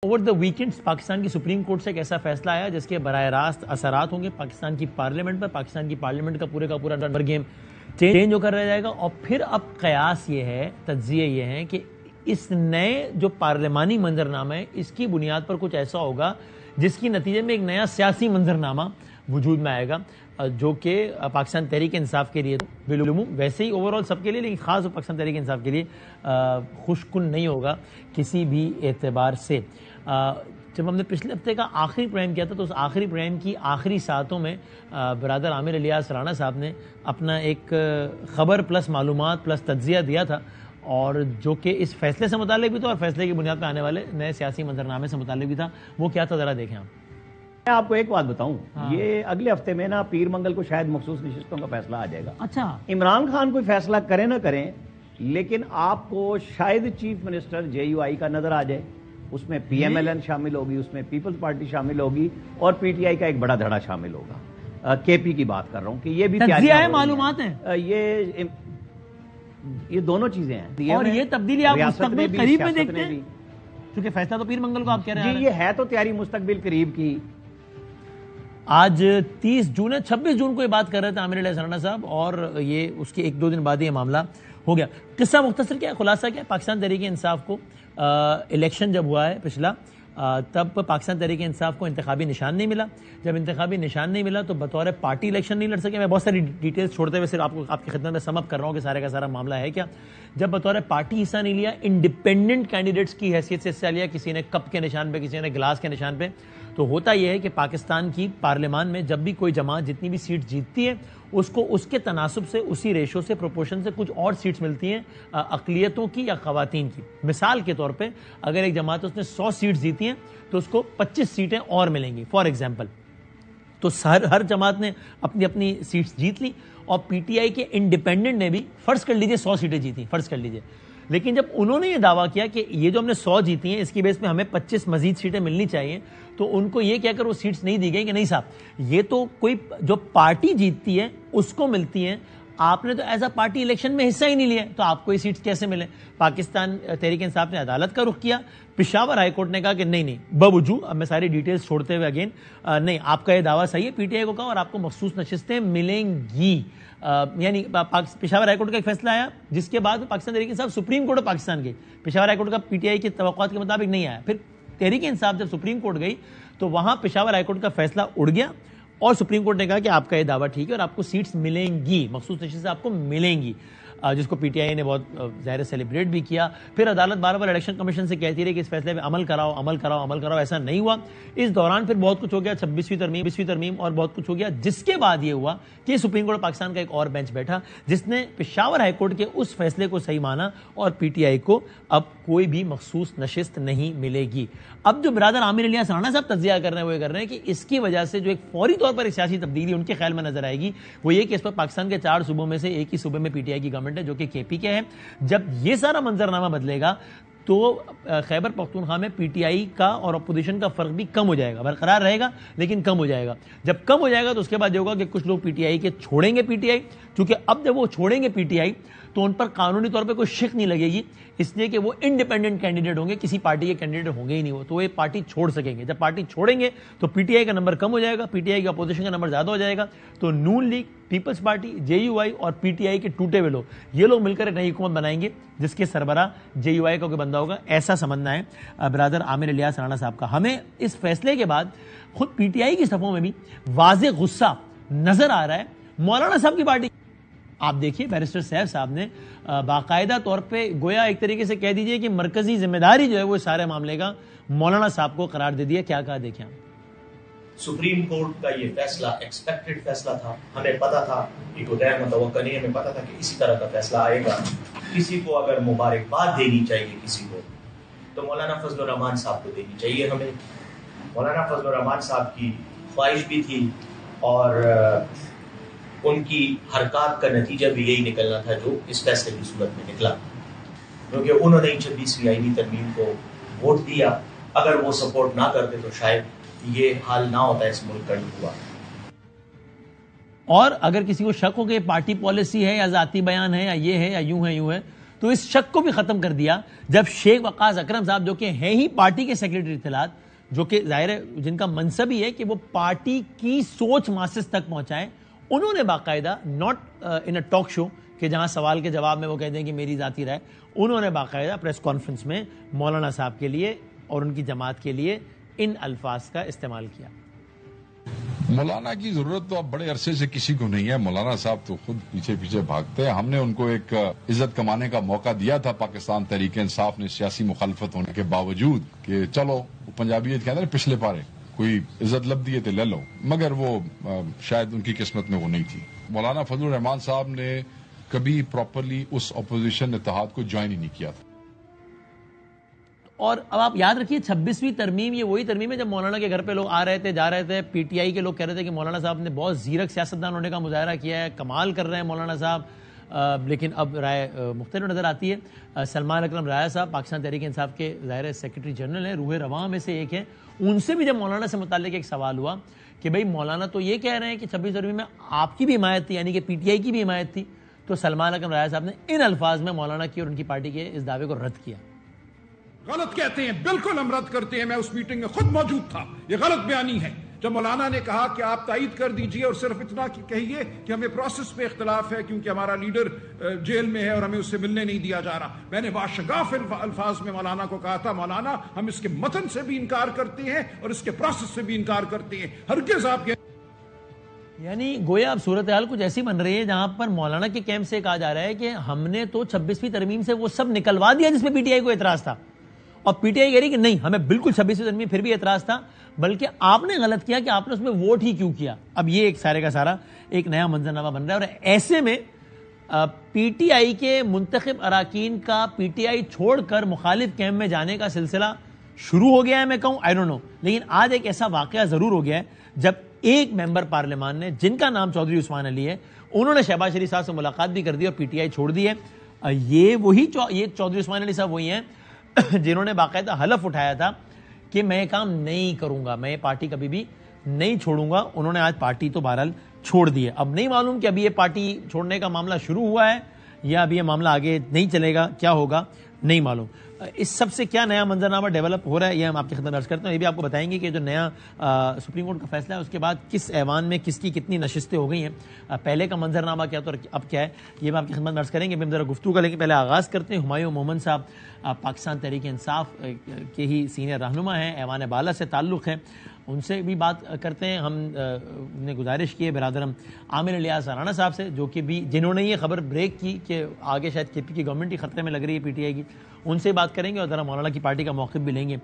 Over the weekends Pakistan کی supreme court سے ایک ایسا فیصلہ آیا جس کے براہ راست اثرات ہوں گے پاکستان کی پارلیمنٹ پر. پاکستان کی پارلیمنٹ کا پورا نمبر گیم چینج ہو کر رہ جائے گا. اور پھر اب قیاس یہ ہے, تجزیہ یہ ہے کہ اس نئے جو پارلیمانی منظرنامہ ہے اس کی بنیاد پر کچھ ایسا ہوگا جس کی نتیجے میں ایک نیا سیاسی منظرنامہ وجود میں آئے گا, جو کہ پاکستان تحریک انصاف کے لیے بالعموم ویسے ہی اوور آل سب کے لیے, لیکن خاص پاکستان تحریک انصاف کے لیے خوش کن نہیں ہوگا کسی بھی اعتبار سے. جب ہم نے پچھلے ہفتے کا آخری پروگرام کیا تھا تو اس آخری پروگرام کی آخری ساعتوں میں برادر عامر الیاس رانا صاحب نے اپنا ایک خبر پلس معلومات پلس تجزیہ دیا تھا, اور جو کہ اس فیصلے سے متعلق بھی تھا اور فیصلے کی بنیاد پہ آنے والے نئے سیاسی منظرنامے سے متعلق بھی تھا. وہ کیا تھا ذرا دیکھیں آپ. میں آپ کو ایک بات بتاؤں, یہ اگلے ہفتے میں نا پیر منگل کو شاید مخصوص نشستوں کا فیصلہ آ جائے گا. اچھا, عمران خان کوئی فیصلہ کریں نہ کریں, لیکن آپ کو شاید چیف منسٹر JUI کا نظر آ جائے, اس میں PMLN شامل ہوگی, اس میں پیپلز پارٹی شامل ہوگی, اور PTI کا ایک بڑا دھڑا شامل ہوگا. KP کی بات کر رہا ہوں کہ یہ بھی تجزیہ معلومات ہیں, یہ دونوں چیزیں ہیں. اور یہ تبدیلی آپ مستقبل قریب میں دیکھتے ہیں, کیونکہ فیصلہ تو پیر منگل کو آپ کہہ رہے ہیں. جی, یہ ہے تو تیاری مستقبل قریب کی. آج 30 جون ہے, 26 جون کو یہ بات کر رہے تھے عامر الیاس رانا صاحب, اور یہ اس کے 1-2 دن بعد یہ معاملہ ہو گیا. قصہ مختصر کیا ہے, خلاصہ کیا ہے, پاکستان تحریک انصاف کو الیکشن جب ہوا ہے پچھلا, تب پاکستان تحریک انصاف کو انتخابی نشان نہیں ملا. جب انتخابی نشان نہیں ملا تو بطور پارٹی الیکشن نہیں لڑ سکے. میں بہت ساری ڈیٹیلز چھوڑتے ہوئے صرف آپ کی خدمت میں سم اپ کر رہا ہوں کہ سارے کا سارا معاملہ ہے کیا. جب بطور پارٹی حصہ نہیں لیا, انڈیپینڈنٹ کینڈیڈیٹس کی حیثیت سے حصہ لیا, کسی نے کپ کے نشان پہ, کسی نے گلاس کے نشان پہ. تو ہوتا یہ ہے کہ پاکستان کی پارلیمان میں جب بھی کوئی جماعت جتنی بھی سیٹ جیتتی ہے اس کو اس کے تناسب سے, اسی ریشو سے, پروپورشن سے کچھ اور سیٹس ملتی ہیں اقلیتوں کی یا خواتین کی. مثال کے طور پہ اگر ایک جماعت اس نے 100 سیٹس جیتی ہیں تو اس کو 25 سیٹیں اور ملیں گی فار ایگزامپل. تو ہر جماعت نے اپنی اپنی سیٹس جیت لی, اور PTI کے انڈیپینڈنٹ نے بھی فرض کر لیجئے 100 سیٹیں جیتی, فرض کر لیجئے. لیکن جب انہوں نے یہ دعویٰ کیا کہ یہ جو ہم نے 100 جیتی ہیں اس کی بیس پہ ہمیں 25 مزید سیٹیں ملنی چاہیے, تو ان کو یہ کہہ کر وہ سیٹس نہیں دی گئی کہ نہیں صاحب, یہ تو کوئی جو پارٹی جیتتی ہے اس کو ملتی ہیں, آپ نے تو ایز اے پارٹی الیکشن میں حصہ ہی نہیں لیا, تو آپ کو یہ سیٹس کیسے ملیں. پاکستان تحریک انصاف نے عدالت کا رخ کیا. پشاور ہائی کورٹ نے کہا کہ نہیں بوجود, اب میں ساری ڈیٹیلز چھوڑتے ہوئے اگین, نہیں آپ کا یہ دعویٰ صحیح ہے, PTI کو کہا, اور آپ کو مخصوص نشستیں ملیں گی. یعنی پشاور ہائی کورٹ کا ایک فیصلہ آیا جس کے بعد پاکستان تحریک انصاف سپریم کورٹ پاکستان گئی. پشاور ہائی کورٹ کا PTI کی توقعات کے مطابق نہیں آیا. پھر تحریک انصاف جب سپریم کورٹ گئی تو وہاں پشاور ہائی کورٹ کا فیصلہ اڑ گیا, اور سپریم کورٹ نے کہا کہ آپ کا یہ دعویٰ ٹھیک ہے اور آپ کو سیٹس ملیں گی, مخصوص نشستیں آپ کو ملیں گی, جس کو PTI نے بہت ظاہر سیلیبریٹ بھی کیا. پھر عدالت بار بار الیکشن کمیشن سے کہتی رہی کہ اس فیصلے پہ عمل کراؤ, ایسا نہیں ہوا. اس دوران پھر بہت کچھ ہو گیا, 26ویں ترمیم اور بہت کچھ ہو گیا, جس کے بعد یہ ہوا کہ سپریم کورٹ پاکستان کا ایک اور بینچ بیٹھا جس نے پشاور ہائی کورٹ کے اس فیصلے کو صحیح مانا, اور PTI کو اب کوئی بھی مخصوص نشست نہیں ملے گی. اب جو برادر عامر الیاس رانا صاحب تجزیہ کر رہے ہیں وہ یہ کر رہے ہیں کہ اس کی وجہ سے جو ایک فوری طور پر ایک سیاسی تبدیلی ان کے خیال میں نظر آئے گی وہ یہ کہ اس پر پاکستان کے 4 صوبوں میں سے ایک ہی صوبے میں PTI کی گورنمنٹ ہے جو کہ KP کے ہے. جب یہ سارا منظرنامہ بدلے گا تو خیبر پختونخوا میں PTI کا اور اپوزیشن کا فرق بھی کم ہو جائے گا, برقرار رہے گا لیکن کم ہو جائے گا. جب کم ہو جائے گا تو اس کے بعد یہ ہوگا کہ کچھ لوگ PTI کے چھوڑیں گے PTI, کیونکہ اب جب وہ چھوڑیں گے PTI تو ان پر قانونی طور پہ کوئی شک نہیں لگے گی, اس لیے کہ وہ انڈیپینڈنٹ کینڈیڈیٹ ہوں گے, کسی پارٹی کے کینڈیڈیٹ ہوں گے ہی نہیں, وہ تو وہ پارٹی چھوڑ سکیں گے. جب پارٹی چھوڑیں گے تو PTI کا نمبر کم ہو جائے گا, PTI کی اپوزیشن کا نمبر زیادہ ہو جائے گا, تو نون لیگ, پیپلز پارٹی, JUI اور PTI کے ٹوٹے ہوئے لوگ, یہ لوگ مل کر ایک نئی حکومت بنائیں گے جس کے سربراہ JUI کا کوئی بندہ ہوگا. ایسا سمجھنا ہے برادر عامر الیاس رانا صاحب کا. ہمیں اس فیصلے کے بعد خود PTI کی صفوں میں بھی واضح غصہ نظر آ رہا ہے مولانا صاحب کی پارٹی. آپ دیکھیے بیرسٹر سیف صاحب نے باقاعدہ طور پہ گویا ایک طریقے سے کہہ دیجئے کہ مرکزی ذمہ داری جو ہے وہ سارے معاملے کا مولانا صاحب کو قرار دے دیا. کیا کہا دیکھیں. سپریم کورٹ کا یہ فیصلہ ایکسپیکٹڈ فیصلہ تھا, ہمیں پتا تھا, یہ غیر متوقع نہیں, ہمیں پتا تھا کہ اسی طرح کا فیصلہ آئے گا. کسی کو اگر مبارکباد دینی چاہیے کسی کو تو مولانا فضل الرحمان صاحب کو دینی چاہیے. ہمیں مولانا فضل الرحمان صاحب کی خواہش بھی تھی اور ان کی حرکات کا نتیجہ بھی یہی نکلنا تھا جو اس فیصلے کی صورت میں نکلا, کیونکہ انہوں نے 26ویں آئینی ترمیم کو ووٹ دیا. اگر وہ سپورٹ نہ کرتے تو شاید یہ حال نہ ہوتا اس ملک کا جو ہوا. اور اگر کسی کو شک ہو کہ پارٹی پالیسی ہے یا ذاتی بیان ہے یا یہ ہے یا یوں ہے تو اس شک کو بھی ختم کر دیا جب شیخ وقاص اکرم صاحب جو کہ ہیں ہی پارٹی کے سیکرٹری اطلاعات, جو کہ ظاہر ہے جن کا منصب ہی ہے کہ وہ پارٹی کی سوچ ماسس تک پہنچائیں, انہوں نے باقاعدہ not in a talk show کہ جہاں سوال کے جواب میں وہ کہتے ہیں کہ میری ذاتی رائے, انہوں نے باقاعدہ پریس کانفرنس میں مولانا صاحب کے لیے اور ان کی جماعت کے لیے ان الفاظ کا استعمال کیا. مولانا کی ضرورت تو اب بڑے عرصے سے کسی کو نہیں ہے. مولانا صاحب تو خود پیچھے پیچھے بھاگتے ہیں. ہم نے ان کو ایک عزت کمانے کا موقع دیا تھا پاکستان تحریک انصاف نے, سیاسی مخالفت ہونے کے باوجود, کہ چلو پنجابیت کے اندر پچھلے پارے کوئی عزت لب دیے تو لے لو, مگر وہ شاید ان کی قسمت میں وہ نہیں تھی. مولانا فضل الرحمان صاحب نے کبھی پراپرلی اس اپوزیشن اتحاد کو جوائن ہی نہیں کیا تھا. اور اب آپ یاد رکھیے 26ویں ترمیم یہ وہی ترمیم ہے جب مولانا کے گھر پہ لوگ آ رہے تھے, جا رہے تھے, پی ٹی آئی کے لوگ کہہ رہے تھے کہ مولانا صاحب نے بہت زیرک سیاستدان ہونے کا مظاہرہ کیا ہے, کمال کر رہے ہیں مولانا صاحب, لیکن اب رائے مختلف نظر آتی ہے. سلمان اکرم رایا صاحب پاکستان تحریک انصاف کے ظاہر سیکرٹری جنرل ہیں, روح رواں میں سے ایک ہیں, ان سے بھی جب مولانا سے متعلق ایک سوال ہوا کہ بھئی مولانا تو یہ کہہ رہے ہیں کہ 26 ترمیم میں آپ کی بھی حمایت تھی, یعنی کہ پی ٹی آئی کی بھی حمایت تھی, تو سلمان اکرم رایا صاحب نے ان الفاظ میں مولانا کی اور ان کی پارٹی کے اس دعوے کو رد کیا. غلط کہتے ہیں, بالکل ہم رد کرتے ہیں. میں اس میٹنگ میں خود موجود تھا. یہ غلط بیانی ہے. جب مولانا نے کہا کہ آپ تائید کر دیجئے اور صرف اتنا کہیے کہ ہمیں پروسیس پہ اختلاف ہے کیونکہ ہمارا لیڈر جیل میں ہے اور ہمیں اس سے ملنے نہیں دیا جا رہا, میں نے باشگاف الفاظ میں مولانا کو کہا تھا, مولانا ہم اس کے متن سے بھی انکار کرتے ہیں اور اس کے پروسیس سے بھی انکار کرتے ہیں. ہرگز آپ کے یعنی گویا اب صورتحال کچھ ایسی بن رہی ہے جہاں پر مولانا کے کیمپ سے کہا جا رہا ہے کہ ہم نے تو 26ویں ترمیم سے وہ سب نکلوا دیا جس میں پی ٹی آئی کو اعتراض تھا, اور پی ٹی آئی کہہ رہی کہ نہیں ہمیں بالکل 26ویں ترمیم پھر بھی اعتراض تھا, بلکہ آپ نے غلط کیا کہ آپ نے اس میں ووٹ ہی کیوں کیا. اب یہ ایک سارے کا سارا ایک نیا منظرنامہ بن رہا ہے, اور ایسے میں پی ٹی آئی کے منتخب اراکین کا پی ٹی آئی چھوڑ کر مخالف کیمپ میں جانے کا سلسلہ شروع ہو گیا ہے, میں کہوں آئی ڈونٹ نو, لیکن آج ایک ایسا واقعہ ضرور ہو گیا ہے جب ایک ممبر پارلیمان نے جن کا نام چودھری عثمان علی ہے, انہوں نے شہباز شریف صاحب سے ملاقات بھی کر دی اور پی ٹی آئی چھوڑ دی ہے. یہ چودھری عثمان علی صاحب وہی ہیں جنہوں نے باقاعدہ حلف اٹھایا تھا کہ میں کام نہیں کروں گا, میں پارٹی کبھی بھی نہیں چھوڑوں گا. انہوں نے آج پارٹی تو بہرحال چھوڑ دی ہے. اب نہیں معلوم کہ ابھی یہ پارٹی چھوڑنے کا معاملہ شروع ہوا ہے یا ابھی یہ معاملہ آگے نہیں چلے گا, کیا ہوگا نہیں معلوم. اس سب سے کیا نیا منظرنامہ ڈیولپ ہو رہا ہے یہ ہم آپ کی خدمت عرض کرتے ہیں. یہ بھی آپ کو بتائیں گے کہ جو نیا سپریم کورٹ کا فیصلہ ہے اس کے بعد کس ایوان میں کس کی کتنی نشستیں ہو گئی ہیں, پہلے کا منظرنامہ کیا تو اب کیا ہے, یہ بھی آپ کی خدمت میں عرض کریں گے. ہم ذرا گفتگو کا لیکن پہلے آغاز کرتے ہیں. ہمایوں مومن صاحب پاکستان تحریک انصاف کے ہی سینئر رہنما ہیں, ایوان بالا سے تعلق ہے, ان سے بھی بات کرتے ہیں. ہم نے گزارش کی ہے برادرم عامر الیاس رانا صاحب سے, جو کہ بھی جنہوں نے یہ خبر بریک کی کہ آگے شاید کے پی کی گورنمنٹ ہی خطرے میں لگ رہی ہے پی ٹی آئی کی, ان سے بات کریں گے اور ذرا مولانا کی پارٹی کا موقف بھی لیں گے.